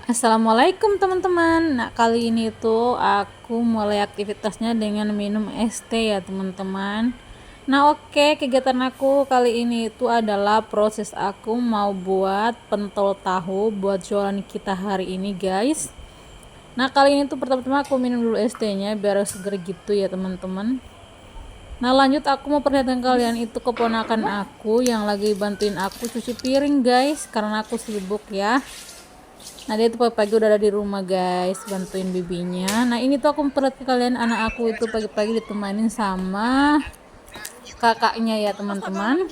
Assalamualaikum teman-teman. Nah, kali ini tuh aku mulai aktivitasnya dengan minum es teh ya teman-teman. Nah, oke, kegiatan aku kali ini itu adalah proses aku mau buat pentol tahu buat jualan kita hari ini, guys. Nah, kali ini tuh pertama-tama aku minum dulu es tehnya biar seger gitu ya teman-teman. Nah, lanjut aku mau perlihatkan kalian itu keponakan aku yang lagi bantuin aku cuci piring, guys, karena aku sibuk ya. Nah, dia tuh pagi-pagi udah ada di rumah, guys, bantuin bibinya. Nah, ini tuh aku memperlihatkan kalian anak aku itu pagi-pagi ditemanin sama kakaknya ya teman-teman.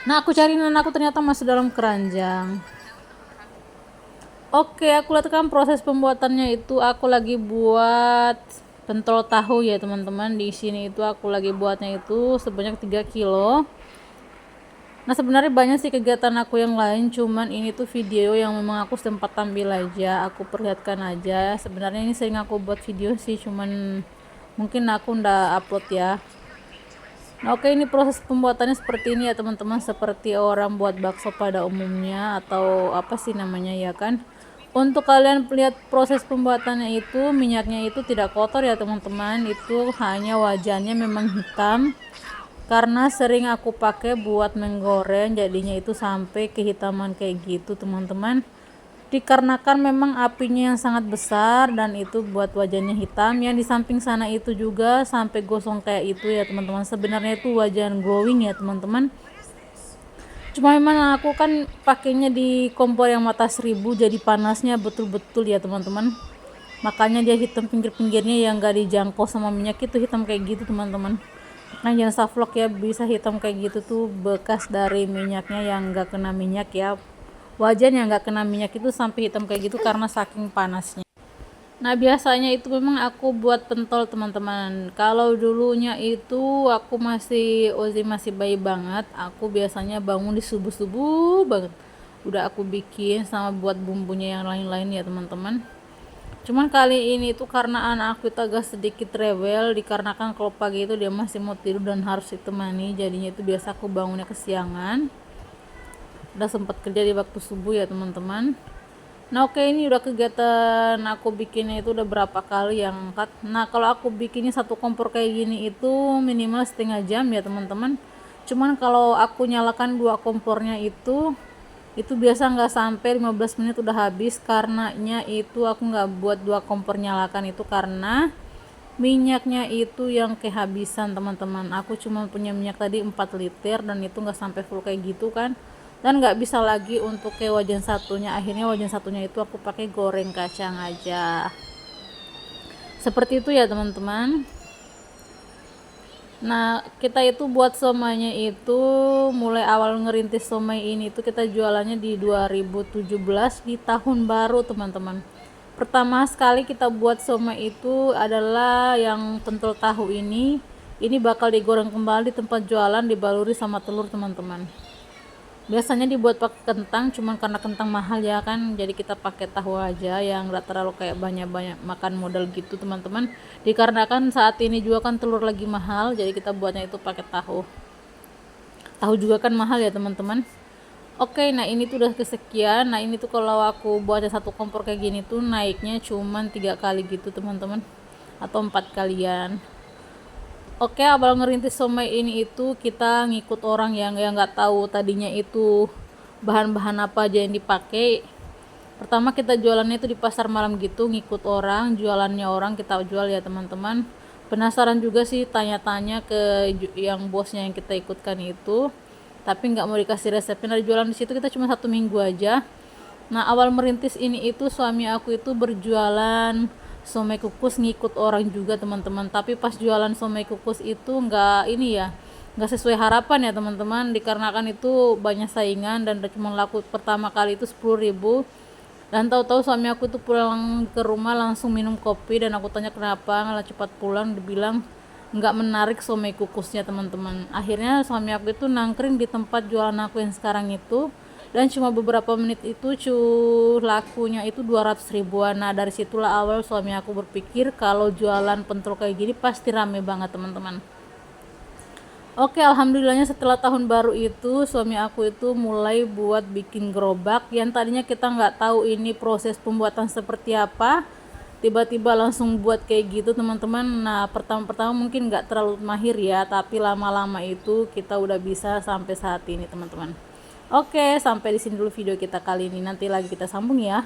Nah, aku cariin anak aku ternyata masih dalam keranjang. Oke, aku lihat kan proses pembuatannya itu aku lagi buat pentol tahu ya teman-teman. Di sini itu aku lagi buatnya itu sebanyak 3 kilo. Nah, sebenarnya banyak sih kegiatan aku yang lain, cuman ini tuh video yang memang aku sempat tampil aja, aku perlihatkan aja. Sebenarnya ini sering aku buat video sih, cuman mungkin aku ndak upload ya. Nah, oke, ini proses pembuatannya seperti ini ya teman-teman, seperti orang buat bakso pada umumnya atau apa sih namanya ya kan. Untuk kalian lihat proses pembuatannya itu, minyaknya itu tidak kotor ya teman-teman, itu hanya wajannya memang hitam karena sering aku pakai buat menggoreng, jadinya itu sampai kehitaman kayak gitu teman-teman, dikarenakan memang apinya yang sangat besar dan itu buat wajannya hitam. Yang di samping sana itu juga sampai gosong kayak itu ya teman-teman, sebenarnya itu wajan glowing ya teman-teman, cuma memang aku kan pakainya di kompor yang mata 1000, jadi panasnya betul-betul ya teman-teman, makanya dia hitam pinggir-pinggirnya yang gak dijangkau sama minyak, itu hitam kayak gitu teman-teman. Nah, jangan savlog ya, bisa hitam kayak gitu tuh bekas dari minyaknya yang gak kena minyak ya, wajan yang gak kena minyak itu sampai hitam kayak gitu karena saking panasnya. Nah, biasanya itu memang aku buat pentol teman-teman. Kalau dulunya itu aku masih Ozi masih bayi banget, aku biasanya bangun di subuh-subuh banget udah aku bikin sama buat bumbunya yang lain-lain ya teman-teman. Cuman kali ini tuh karena anak aku itu agak sedikit rewel, dikarenakan kalau pagi itu dia masih mau tidur dan harus ditemani, jadinya itu biasa aku bangunnya kesiangan. Udah sempat kerja di waktu subuh ya teman-teman. Nah, oke, ini udah kegiatan aku bikinnya itu udah berapa kali yang angkat. Nah, kalau aku bikinnya satu kompor kayak gini itu minimal setengah jam ya teman-teman. Cuman kalau aku nyalakan dua kompornya itu biasa nggak sampai 15 menit udah habis, karenanya itu aku nggak buat dua kompor nyalakan itu karena minyaknya itu yang kehabisan teman-teman. Aku cuma punya minyak tadi 4 liter dan itu nggak sampai full kayak gitu kan, dan nggak bisa lagi untuk ke wajan satunya. Akhirnya wajan satunya itu aku pakai goreng kacang aja, seperti itu ya teman-teman. Nah, kita itu buat somainya itu mulai awal ngerintis somai ini tuh kita jualannya di 2017 di tahun baru teman-teman. Pertama sekali kita buat somai itu adalah yang pentol tahu ini. Ini bakal digoreng kembali di tempat jualan, dibaluri sama telur teman-teman. Biasanya dibuat pakai kentang, cuman karena kentang mahal ya kan, jadi kita pakai tahu aja yang gak terlalu kayak banyak-banyak makan modal gitu teman-teman, dikarenakan saat ini juga kan telur lagi mahal, jadi kita buatnya itu pakai tahu. Tahu juga kan mahal ya teman-teman. Oke, nah ini tuh udah kesekian. Nah, ini tuh kalau aku buatnya satu kompor kayak gini tuh naiknya cuman 3 kali gitu teman-teman, atau 4 kalian. Oke, abang ngerintis somai ini itu kita ngikut orang yang nggak tahu tadinya itu bahan-bahan apa aja yang dipakai. Pertama kita jualannya itu di pasar malam gitu, ngikut orang, jualannya orang kita jual ya teman-teman. Penasaran juga sih tanya-tanya ke yang bosnya yang kita ikutkan itu, tapi nggak mau dikasih resepnya. Dari jualan di situ kita cuma 1 minggu aja. Nah, awal merintis ini itu suami aku itu berjualan somai kukus ngikut orang juga teman-teman, tapi pas jualan somai kukus itu nggak ini ya, nggak sesuai harapan ya teman-teman, dikarenakan itu banyak saingan dan cuma laku pertama kali itu 10.000. Dan tahu-tahu suami aku tuh pulang ke rumah langsung minum kopi, dan aku tanya kenapa nggak cepat pulang, dibilang nggak menarik somai kukusnya teman-teman. Akhirnya suami aku itu nangkring di tempat jualan aku yang sekarang itu, dan cuma beberapa menit itu lakunya itu 200 ribuan. Nah, dari situlah awal suami aku berpikir kalau jualan pentol kayak gini pasti rame banget teman-teman. Oke, alhamdulillahnya setelah tahun baru itu suami aku itu mulai buat bikin gerobak yang tadinya kita nggak tahu ini proses pembuatan seperti apa, tiba-tiba langsung buat kayak gitu teman-teman. Nah, pertama-pertama mungkin nggak terlalu mahir ya, tapi lama-lama itu kita udah bisa sampai saat ini teman-teman. Oke, sampai di sini dulu video kita kali ini, nanti lagi kita sambung ya.